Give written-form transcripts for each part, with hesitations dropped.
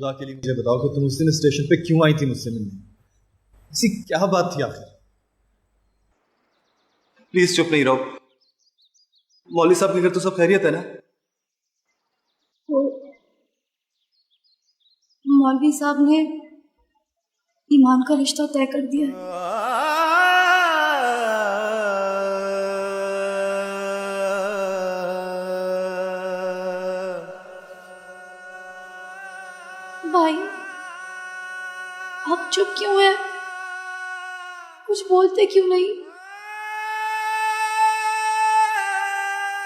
खुदा के लिए मुझे बताओ कि तुम उस दिन स्टेशन पे क्यों आई थी मुझसे मिलने? ऐसी क्या बात थी आखिर? प्लीज चुप नहीं रहो। मौलवी साहब के घर तो सब खैरियत है ना? मौलवी साहब ने ईमान का रिश्ता तय कर दिया है। भाई आप चुप क्यों हैं? कुछ बोलते क्यों नहीं?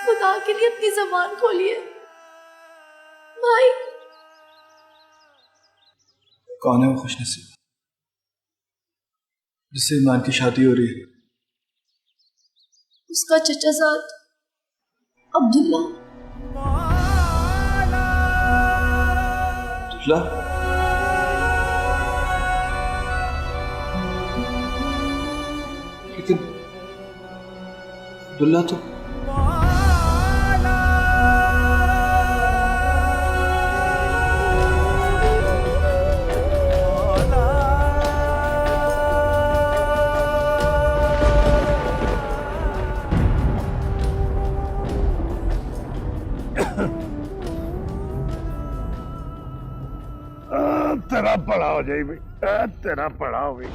खुदा के लिए अपनी जबान खोलिए भाई। कौन है वो खुशनसीब जिससे ईमान की शादी हो रही है? उसका चचा साथ अब्दुल्ला। लेकिन अब्दुल्ला तो तेरा बड़ा हो जाए भाई, तेरा बड़ा हो भाई।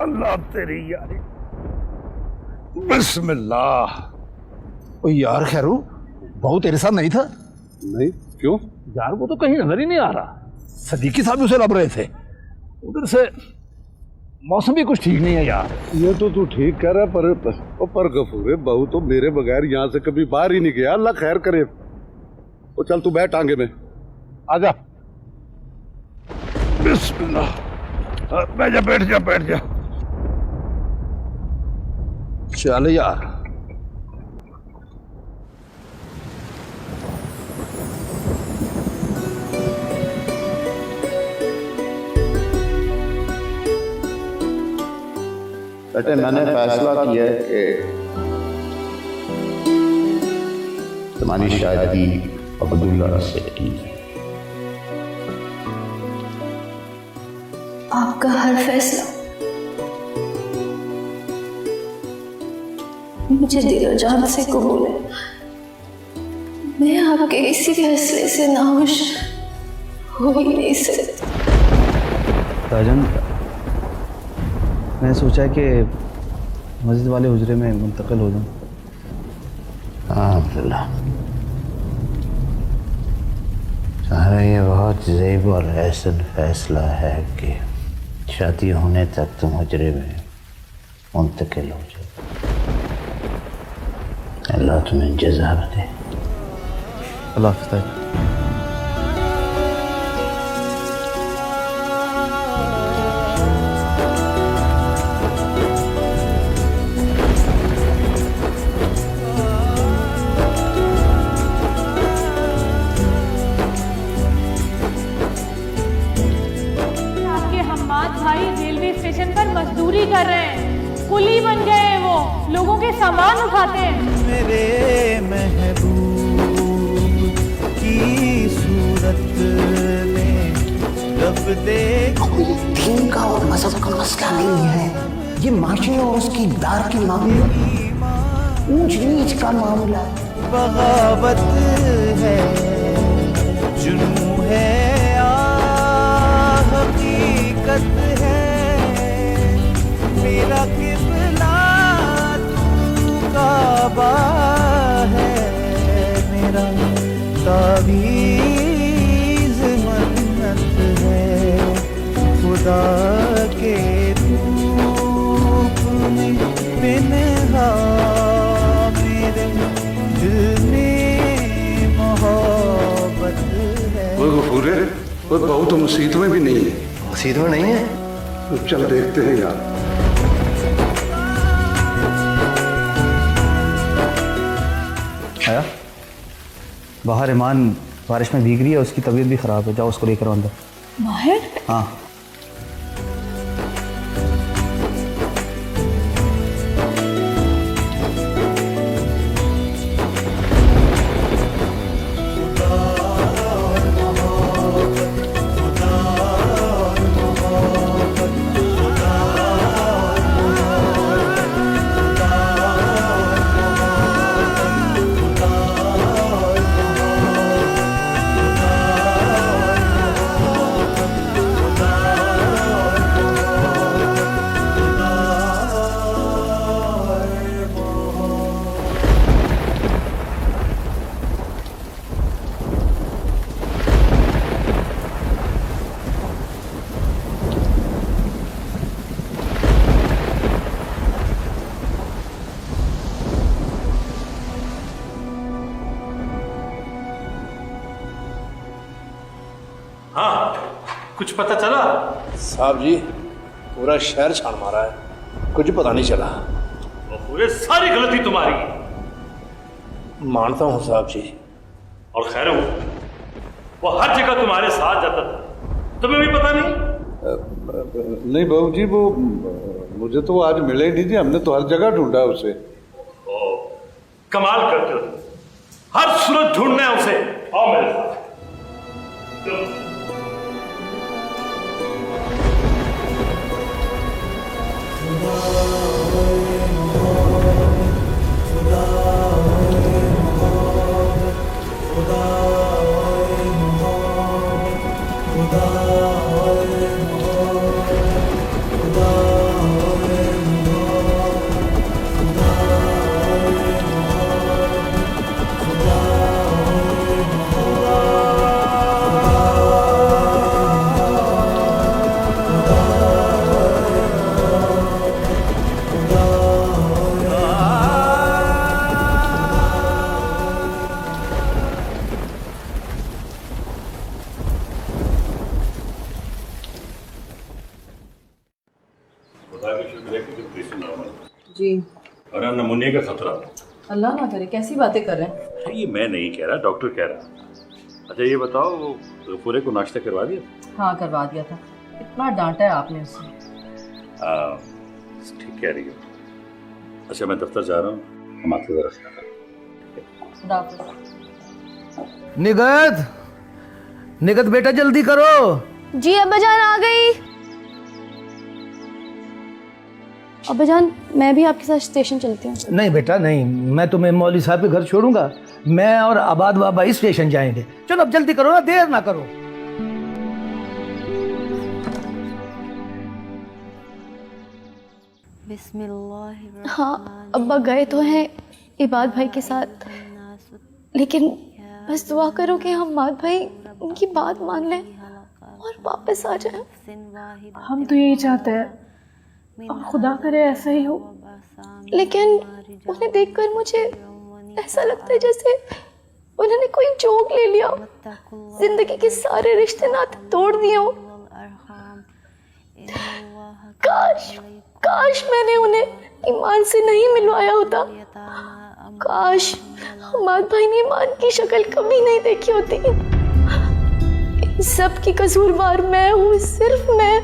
अल्लाह तेरी यारी। बिस्मिल्लाह। ओ यार खैरू, बहू तेरे साथ नहीं था? नहीं, क्यों? यार वो तो कहीं नजर ही नहीं आ रहा। सदीकी साहब उसे लब रहे थे। उधर से मौसम भी कुछ ठीक नहीं है यार। ये तो तू ठीक कह रहा पर गफूर, बहू तो मेरे बगैर यहाँ से कभी बाहर ही नहीं गया। अल्लाह खैर करे। तो चल तू बैठ आगे में, आजा। बिस्मिल्लाह। बैठ जा बैठ जा बैठ जा। चल यार। बेटे मैंने फैसला किया है कि तुम्हारी शादी अब्दुल्ला से की। आपका हर फैसला मुझे दिलो जान से कबूल है। मैं आपके किसी फैसले से नाखुश हो ही नहीं सकती। राजन, मैंने सोचा कि मस्जिद वाले हुजरे में मुंतकिल हो जाऊं। हाँ अब्दुल्ला, तुम्हारा ये बहुत ज़ेब और ऐसा फैसला है कि शादी होने तक तुम हुजरे में मुंतकिल हो जाओ। अल्लाह तुम्हें जज़ा दे। अल्लाह हाफ़िज़। मजदूरी कर रहे हैं, कुली बन गए हैं, वो लोगों के सामान उठाते हैं। मेरे महबूब की सूरत में रब देख। ये दीन का और मजहब का मसला नहीं है, ये माशी और उसकी दार की मामला, ऊंच नीच का मामला। बगावत है, जुनू है, हकीकत है। मेरा किबला तू काबा है, मेरा तावीज़ मन्नत है। खुदा के रूप में पिन्हा मेरे दिल में मोहब्बत है। वो गफूरे, वो बहू तो मस्जिद में भी नहीं है। मस्जिद में नहीं है? तो चल देखते हैं यार। आया बाहर ईमान बारिश में भीग रही है, उसकी तबीयत भी ख़राब है। जाओ उसको लेकर अंदर। बाहर? हाँ। कुछ पता चला? साहब जी पूरा शहर छान मारा है, कुछ पता नहीं चला। पूरे सारी गलती तुम्हारी है। मानता हूँ साहब जी। और खैर वो हर जगह तुम्हारे साथ जाता था, तुम्हें भी पता नहीं? नहीं बहू जी, वो मुझे तो आज मिले ही नहीं जी, हमने तो हर जगह ढूंढा उसे। कमाल करते हो, हर सूरत ढूंढना है उसे। आओ मेरे साथ। जी। और नमूने का खतरा। अल्लाह ना करे, कैसी बातें कर रहे हैं? ये मैं नहीं कह रहा, डॉक्टर कह रहा। अच्छा ये बताओ, पूरे को नाश्ता करवा दिया? हाँ करवा दिया था। इतना डांटा है आपने उसे। ठीक कह रही हो। अच्छा मैं दफ्तर जा रहा हूँ, हम आपसे जरा निगत निगत बेटा जल्दी करो। जी अब्बाजान आ गई। अब्बाजान मैं भी आपके साथ स्टेशन चलती हूँ। नहीं बेटा नहीं, मैं तुम्हें मौलवी साहब के घर छोड़ूंगा। मैं और आबाद बाबा इस स्टेशन जाएंगे। चलो अब जल्दी करो ना, देर ना करो। हाँ अब्बा गए तो हैं इबाद भाई के साथ, लेकिन बस दुआ करो कि हम माद भाई उनकी बात मान लें और वापस आ जाएं। हम तो यही चाहते हैं और खुदा करे ऐसा ही हो। लेकिन उन्हें देखकर मुझे ऐसा लगता है जैसे उन्होंने कोई जोग ले लिया, जिंदगी के सारे रिश्ते नाते तोड़ दिए हो। काश काश मैंने उन्हें ईमान से नहीं मिलवाया होता। काश हमाद भाई ने ईमान की शक्ल कभी नहीं देखी होती। इन सब की कसूरवार मैं हूँ, सिर्फ मैं।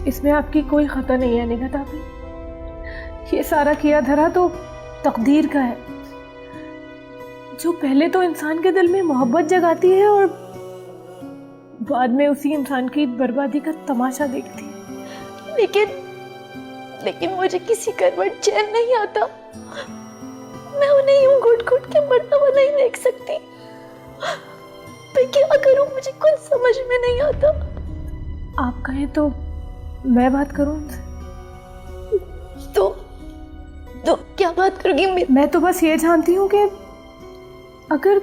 इसमें आपकी कोई खता नहीं है निगत आपी। ये सारा किया धरा तो तकदीर का है, जो पहले तो इंसान के दिल में मोहब्बत जगाती है और बाद में उसी इंसान की बर्बादी का तमाशा देखती है। लेकिन मुझे किसी करवट चैन नहीं आता। मैं उन्हें यूं घुट घुट के मरता हुआ नहीं देख सकती। मैं क्या करूं, मुझे कुछ समझ में नहीं आता। आप कहें तो मैं बात करूं उनसे? तो क्या बात करोगी? मैं तो बस ये जानती हूँ कि अगर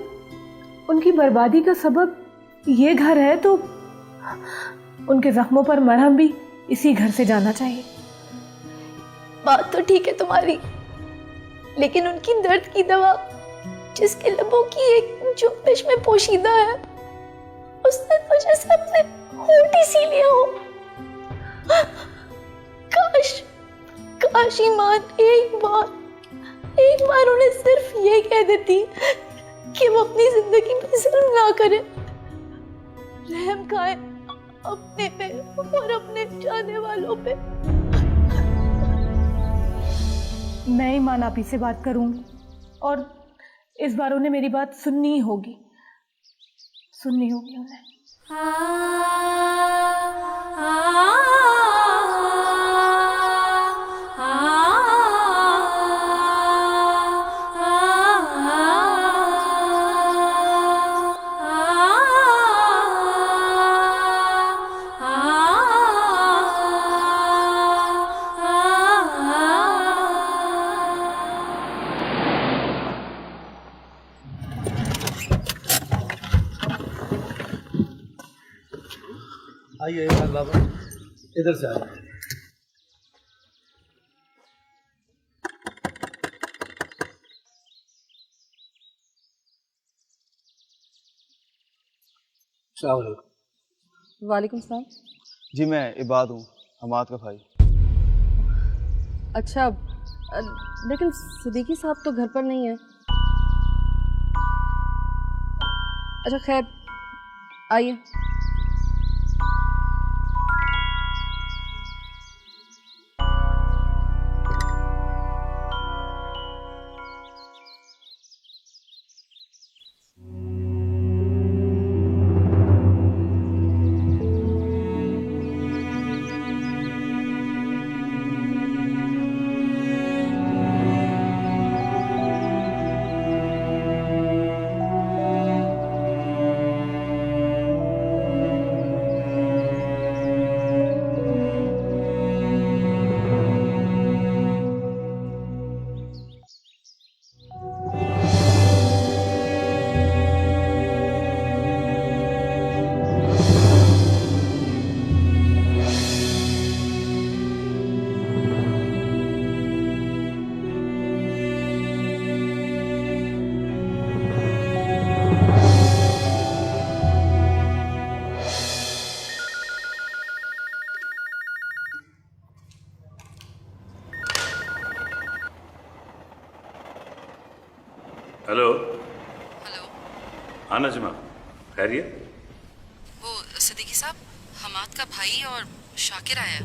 उनकी बर्बादी का सबब ये घर है तो उनके जख्मों पर मरहम भी इसी घर से जाना चाहिए। बात तो ठीक है तुम्हारी, लेकिन उनकी दर्द की दवा जिसके लबों की एक जुम्बिश में पोशीदा है, उसने तो जैसे अपने होठ ही सी लिया हो। काश ईमान एक बार उन्हें सिर्फ ये कह देती कि वो अपनी जिंदगी में जुल्म ना करे, रहम खाए अपने पे और अपने चाहने वालों पे। मैं ईमान आपी से बात करूंगी और इस बार उन्हें मेरी बात सुननी होगी उन्हें। आइए बाबा, इधर से आइए। वालेकुम सलाम। जी मैं इबाद हूँ, हमाद का भाई। अच्छा, लेकिन सिद्दीकी साहब तो घर पर नहीं है। अच्छा खैर, आइए। हेलो। हाँ नजमा, खैरियत? वो सिद्दीकी साहब, हमाद का भाई और शाकिर आया।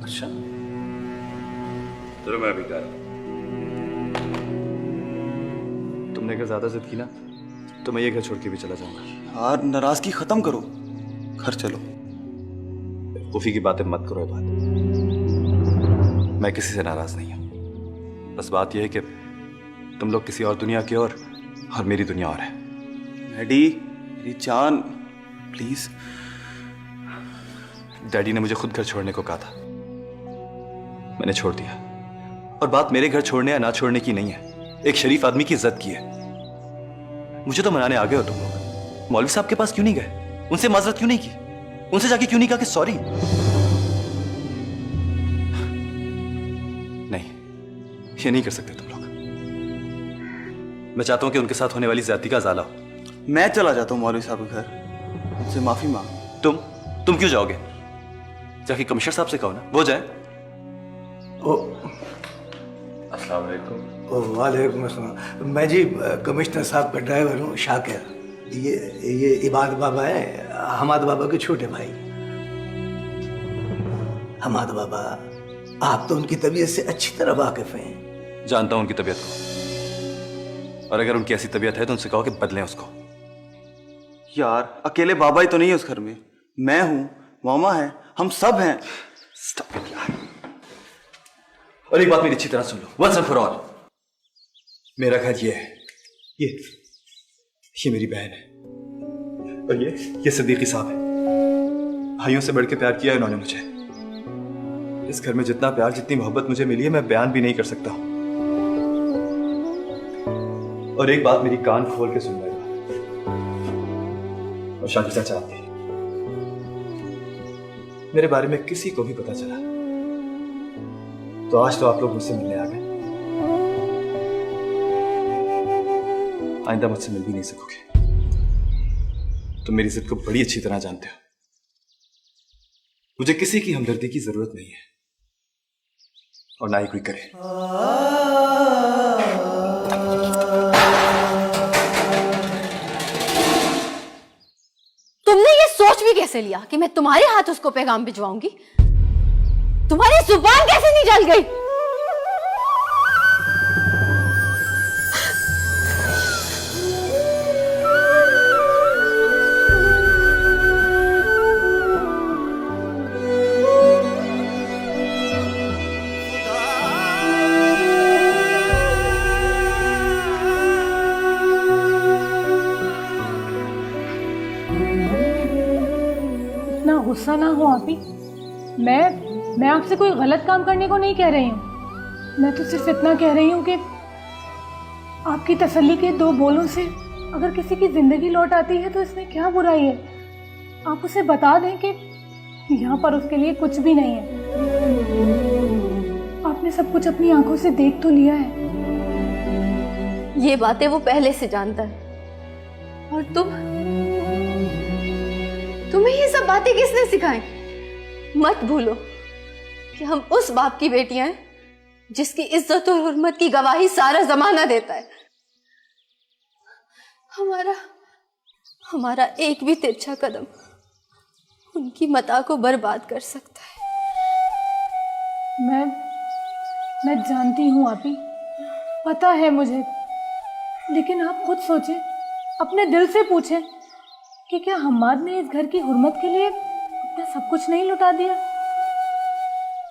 अच्छा, चलो मैं अभी कह रहा। तुमने अगर ज़्यादा जिद की ना तो मैं ये घर छोड़ के भी चला जाऊंगा। यार नाराज़गी ख़त्म करो, घर चलो। बेवकूफ़ी की बातें मत करो बात। मैं किसी से नाराज़ नहीं हूँ। बस बात यह है कि तुम लोग किसी और दुनिया के और मेरी दुनिया और है। डैडी, मेरी जान, प्लीज। डैडी ने मुझे खुद घर छोड़ने को कहा था, मैंने छोड़ दिया। और बात मेरे घर छोड़ने या ना छोड़ने की नहीं है, एक शरीफ आदमी की इज्जत की है। मुझे तो मनाने आ गए हो तुम लोग। मौलवी साहब के पास क्यों नहीं गए? उनसे माजरत क्यों नहीं की? उनसे जाके क्यों नहीं कहा कि सॉरी? नहीं, ये नहीं कर सकते तुम लोग। मैं चाहता हूं कि उनके साथ होने वाली ज्यादती का ज़ाला हो। मैं चला जाता हूँ मौलवी साहब के घर, उनसे माफी मांग। तुम क्यों जाओगे? जाके कमिश्नर साहब से कहो ना, वो जाए। अस्सलाम वालेकुम। वालेकुम अस्सलाम। मैं जी कमिश्नर साहब का ड्राइवर हूँ, शाकिर। ये इबाद बाबा है, हमाद बाबा के छोटे भाई। हमाद बाबा, आप तो उनकी तबीयत से अच्छी तरह वाकिफ हैं। जानता हूं उनकी तबीयत को, और अगर उनकी ऐसी तबीयत है तो उनसे कहो कि बदलें उसको। यार अकेले बाबा ही तो नहीं है उस घर में, मैं हूं, मामा है, हम सब हैं। Stop it, यार। और एक बात मेरी अच्छी तरह सुन लो, once and for all, मेरा घर ये है, ये मेरी बहन है, और ये सिद्दीकी साहब है। भाइयों से बढ़ के प्यार किया इन्होंने मुझे। इस घर में जितना प्यार, जितनी मोहब्बत मुझे मिली है, मैं बयान भी नहीं कर सकता हूं। और एक बात मेरी कान खोल के सुन लेना, और शाकिर चाचा आते हैं, मेरे बारे में किसी को भी पता चला तो आज तो आप लोग मुझसे मिलने आ गए, आइंदा मुझसे मिल भी नहीं सकोगे। तुम मेरी जिद को बड़ी अच्छी तरह जानते हो। मुझे किसी की हमदर्दी की जरूरत नहीं है, और ना ही कोई करे। तुमने ये सोच भी कैसे लिया कि मैं तुम्हारे हाथ उसको पैगाम भिजवाऊंगी? तुम्हारी जुबान कैसे निकल गई? इतना गुस्सा ना हो आप ही। मैं आपसे कोई गलत काम करने को नहीं कह रही हूँ। मैं तो सिर्फ इतना कह रही हूँ कि आपकी तसल्ली के दो बोलों से अगर किसी की जिंदगी लौट आती है तो इसमें क्या बुराई है? आप उसे बता दें कि यहाँ पर उसके लिए कुछ भी नहीं है। आपने सब कुछ अपनी आंखों से देख तो लिया है। ये बातें वो पहले से जानता है, और तुम्हें ये सब बातें किसने सिखाई? मत भूलो कि हम उस बाप की बेटियां हैं जिसकी इज्जत और हुर्मत की गवाही सारा जमाना देता है। हमारा एक भी तिरछा कदम उनकी मता को बर्बाद कर सकता है। मैं जानती हूँ आपी, पता है मुझे, लेकिन आप खुद सोचें, अपने दिल से पूछें कि क्या हम्माद ने इस घर की हुर्मत के लिए अपना सब कुछ नहीं लुटा दिया?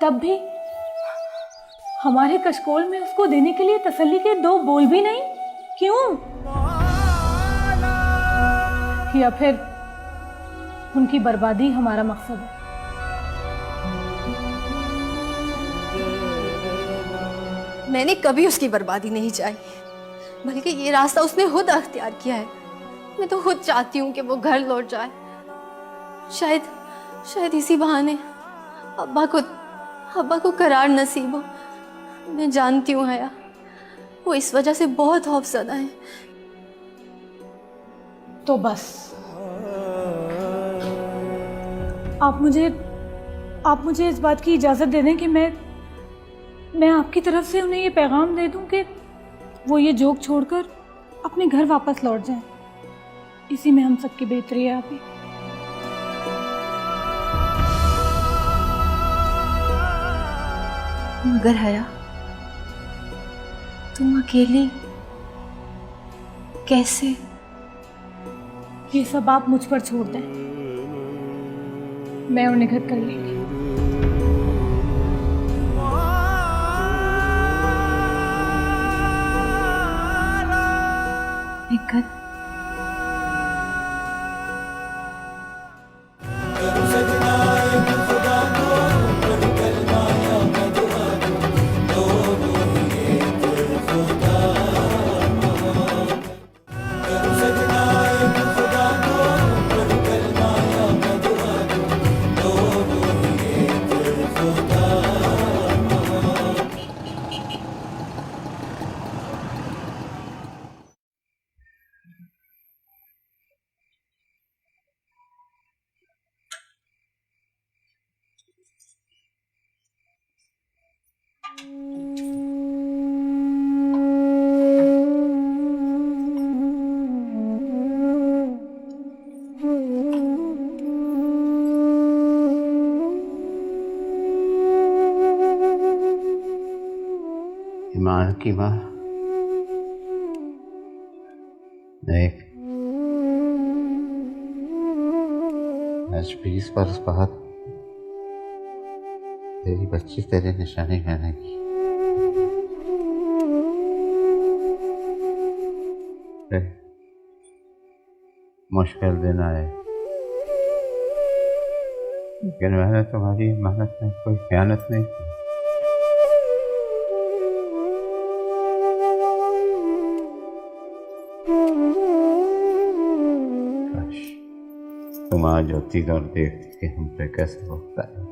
तब भी हमारे कशकोल में उसको देने के लिए तसल्ली के 2 बोल भी नहीं। क्यों? या फिर उनकी बर्बादी हमारा मकसद है? मैंने कभी उसकी बर्बादी नहीं चाही, बल्कि ये रास्ता उसने खुद अख्तियार किया है। मैं तो खुद चाहती हूँ कि वो घर लौट जाए। शायद इसी बहाने अब्बा को करार नसीब हो। मैं जानती हूँ हया, वो इस वजह से बहुत खौफजदा है। तो बस आप मुझे इस बात की इजाज़त दे दें कि मैं आपकी तरफ से उन्हें ये पैगाम दे दूं कि वो ये जोक छोड़कर अपने घर वापस लौट जाएं। इसी में हम सबकी बेहतरी है। आप ही मगर हया, तुम अकेली कैसे? ये सब आप मुझ पर छोड़ दें, मैं उन्हें घर कर लेंगी। निकट ईमान की माँ, देख, आज 20 बरस बाद तेरी बच्ची तेरे निशाने में आएगी। मुश्किल दिन आए, लेकिन मैंने तुम्हारी मेहनत में कोई खयानत नहीं की। काश तुम आज होती और देखती कि हम पे कैसे होता है।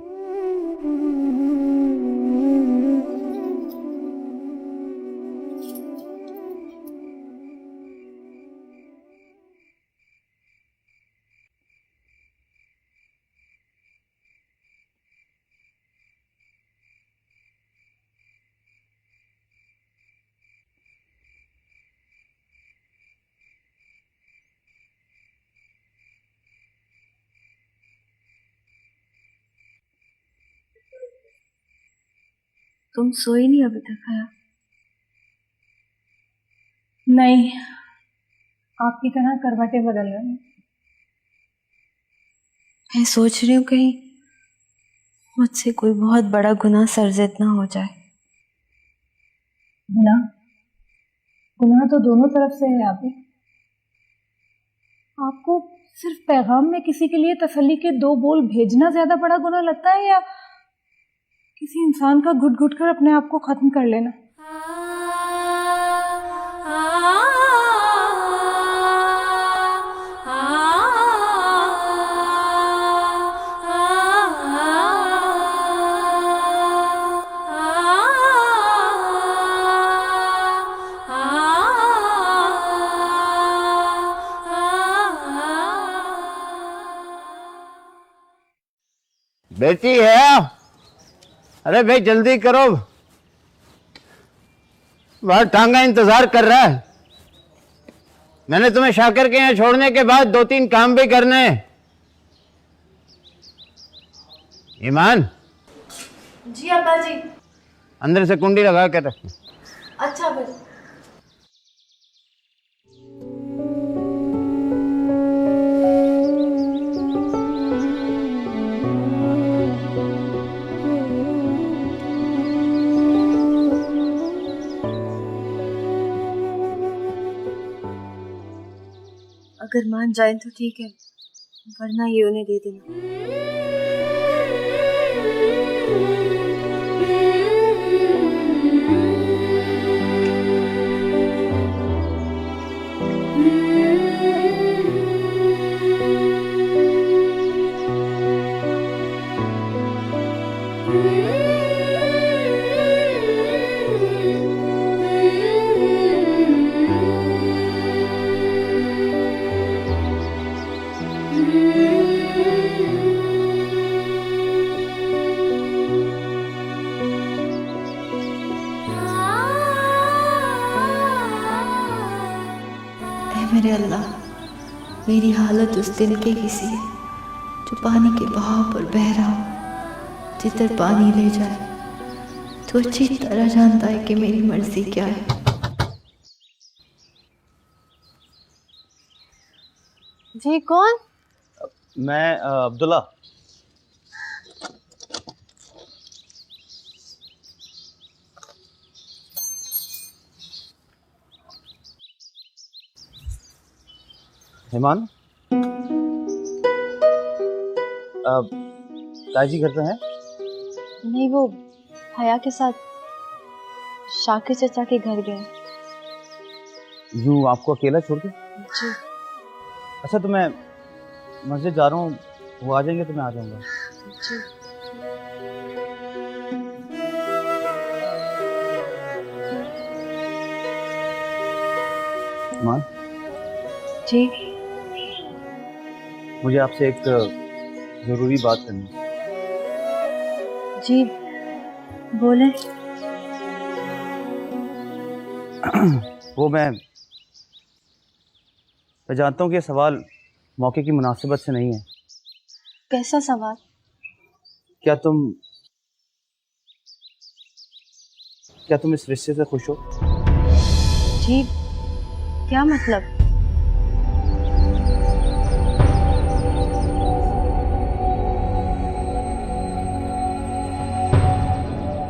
तुम सोई नहीं अभी तक हया? नहीं, आपकी तरह करवटें बदल रही हैं। मैं सोच रही हूँ कहीं मुझसे कोई बहुत बड़ा गुनाह सरज़द ना हो जाए। गुनाह तो दोनों तरफ से है। आपको सिर्फ पैगाम में किसी के लिए तसल्ली के 2 बोल भेजना ज्यादा बड़ा गुनाह लगता है, या किसी इंसान का घुट घुट कर अपने आप को खत्म कर लेना? बेटी है। अरे भाई जल्दी करो, बाहर टांगा इंतजार कर रहा है। मैंने तुम्हें शाकिर के यहाँ छोड़ने के बाद 2-3 काम भी करने। ईमान, जी अब्बा जी। अंदर से कुंडी लगा के रख। अच्छा अब्बा जी। अगर मान जाए तो ठीक है, वरना ये उन्हें दे देना। मेरे अल्लाह, मेरी हालत उस दिल के किसी है जो पानी के बहाव पर बह रहा हो। जिधर पानी ले जाए तो अच्छी तरह जानता है कि मेरी मर्जी क्या है। जी कौन? मैं अब्दुल्ला। हेमान, ताजी घर पे हैं? नहीं, वो हया के साथ शाकिर चचा के घर गए। यूं आपको अकेला छोड़ के? जी। अच्छा, तो मैं मस्जिद जा रहा हूँ, वो आ जाएंगे तो मैं आ जाऊंगा। जी। मान जी। मुझे आपसे एक जरूरी बात करनी है। जी बोले। वो मैं जानता हूँ कि ये सवाल मौके की मुनासिबत से नहीं है। कैसा सवाल? क्या तुम इस रिश्ते से खुश हो? जी, क्या मतलब?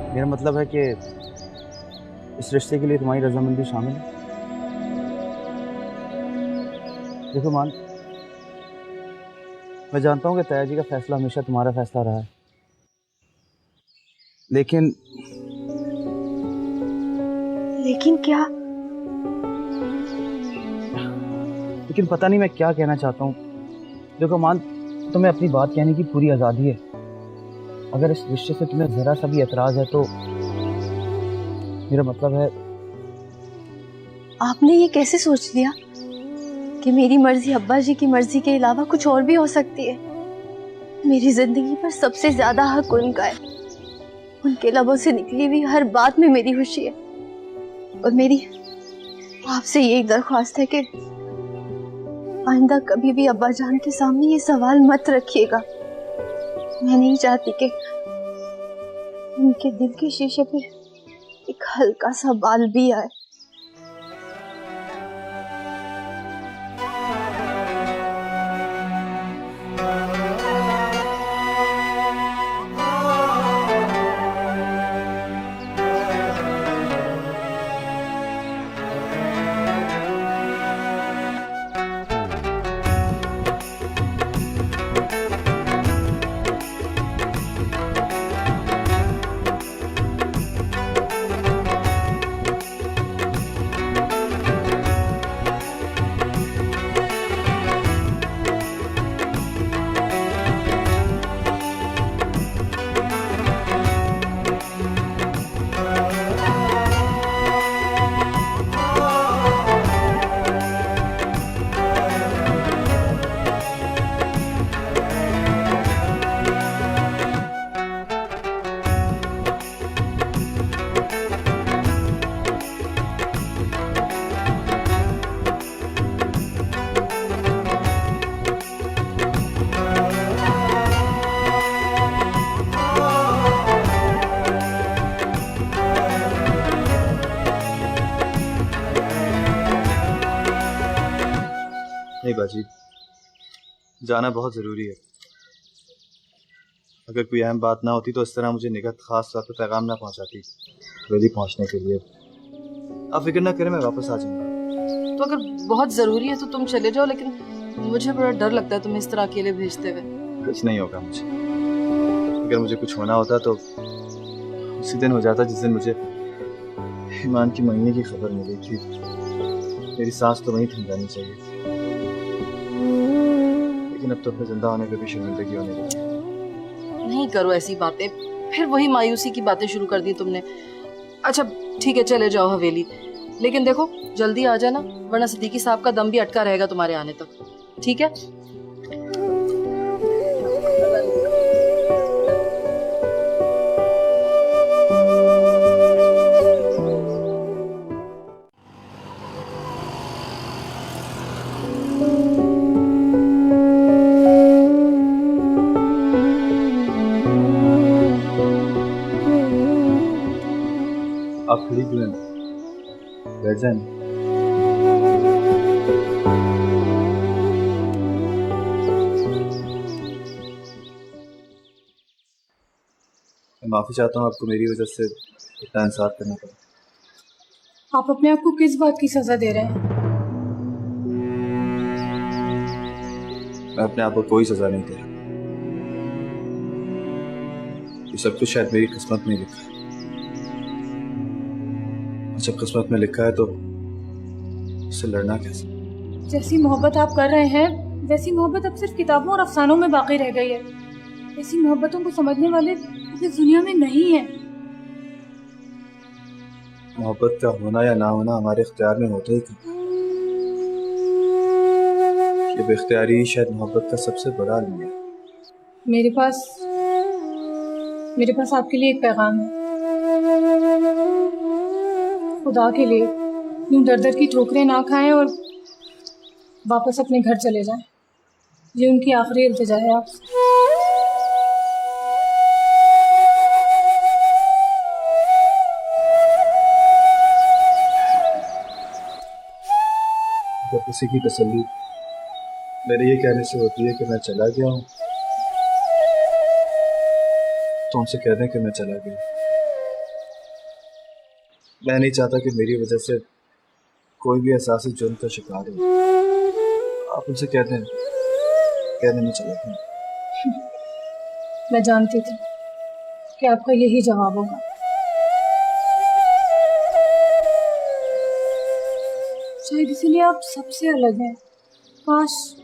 मेरा मतलब है कि इस रिश्ते के लिए तुम्हारी रजामंदी शामिल है। देखो मान, मैं जानता हूँ कि ताया जी का फैसला हमेशा तुम्हारा फैसला रहा है, लेकिन क्या? लेकिन पता नहीं मैं क्या कहना चाहता हूँ। देखो मान, तुम्हें अपनी बात कहने की पूरी आज़ादी है। अगर इस रिश्ते से तुम्हें जरा सा भी एतराज है तो मेरा मतलब है। आपने ये कैसे सोच लिया कि मेरी मर्जी अब्बा जी की मर्जी के अलावा कुछ और भी हो सकती है? मेरी जिंदगी पर सबसे ज्यादा हक उनका है। उनके लबों से निकली हुई हर बात में मेरी खुशी है। और मेरी आपसे यही दरख्वास्त है कि आइंदा कभी भी अब्बा जान के सामने ये सवाल मत रखिएगा। मैं नहीं चाहती कि उनके दिल के शीशे पे एक हल्का सा बाल भी आए। बाजी, जाना बहुत ज़रूरी है। अगर कोई अहम बात ना होती तो इस तरह मुझे निगहत खास तौर पर पैगाम ना पहुंचाती हवेली पहुंचने के लिए। आप फिक्र ना करें, मैं वापस आ जाऊंगा। तो अगर बहुत ज़रूरी है तो तुम चले जाओ, लेकिन मुझे बड़ा डर लगता है तुम्हें इस तरह अकेले भेजते हुए। कुछ नहीं होगा मुझे। अगर मुझे कुछ होना होता तो उसी दिन हो जाता जिस दिन मुझे ईमान की महीने की खबर मिली थी। मेरी सांस तो वहीं थम जानी चाहिए, लेकिन अब तो अपने जिंदा होने पर भी शर्मिंदगी होने लगी। नहीं करो ऐसी बातें, फिर वही मायूसी की बातें शुरू कर दी तुमने। अच्छा ठीक है, चले जाओ हवेली, लेकिन देखो जल्दी आ जाना, वरना सिद्दीकी साहब का दम भी अटका रहेगा तुम्हारे आने तक। ठीक है? आप खड़ी क्यों हैं? बैठ जाए। मैं माफी चाहता हूँ, आपको मेरी वजह से इतना इंसाफ करना पड़ा। आप अपने आप को किस बात की सजा दे रहे हैं? मैं अपने आप को कोई सजा नहीं दे रहा। ये सब कुछ शायद मेरी किस्मत में लिखा है। जब किस्मत में लिखा है तो उससे लड़ना कैसे? जैसी मोहब्बत आप कर रहे हैं वैसी मोहब्बत अब सिर्फ किताबों और अफसानों में बाकी रह गई है। ऐसी मोहब्बतों को समझने वाले इस दुनिया में नहीं है। मोहब्बत का होना या ना होना हमारे इख्तियार में होता ही था। ये बेख्तियारी शायद मोहब्बत का सबसे बड़ा अलमिया है। मेरे पास आपके लिए एक पैगाम है। खुदा के लिए यूं दर दर की ठोकरें ना खाएं और वापस अपने घर चले जाएं। ये उनकी आखिरी इल्तिजा है आपसे। अगर किसी की तसल्ली मेरे ये कहने से होती है कि मैं चला गया हूँ, तो उनसे कह दें कि मैं चला गया। मैं नहीं चाहता कि मेरी वजह से कोई भी एहसास जुर्म का शिकार हो। आप उनसे कह दें मैं चला गया। मैं जानती थी कि आपका यही जवाब होगा। शायद इसीलिए आप सबसे अलग हैं। काश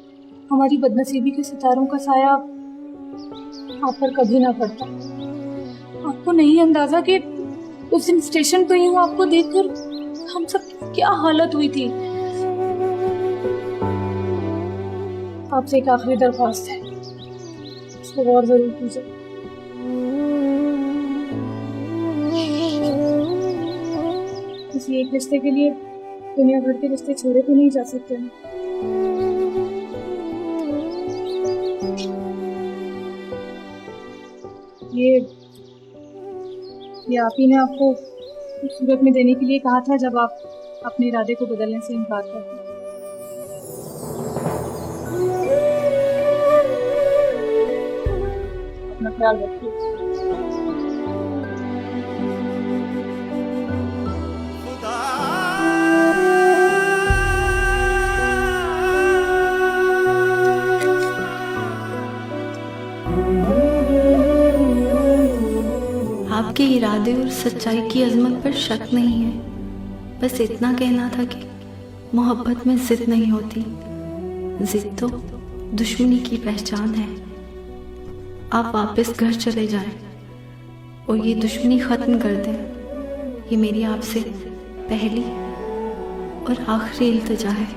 हमारी बदनसीबी के सितारों का साया आप पर कभी ना पड़ता। आपको नहीं अंदाजा कि उस दिन स्टेशन पे यूं आपको देखकर हम सब क्या हालत हुई थी। आपसे एक आखिरी दरख्वास्त है, इसको गौर जरूर कीजिए। किसी एक रिश्ते के लिए दुनिया भर के रिश्ते छोड़े तो नहीं जा सकते हैं। ये आप ही ने आपको सूरत में देने के लिए कहा था जब आप अपने इरादे को बदलने से इनकार करते। अपना ख्याल रखिए। आपके इरादे और सच्चाई की अजमत पर शक नहीं है। बस इतना कहना था कि मोहब्बत में जिद नहीं होती, जिद तो दुश्मनी की पहचान है। आप वापस घर चले जाएं और ये दुश्मनी ख़त्म कर दें। ये मेरी आपसे पहली और आखिरी इल्तिजा है।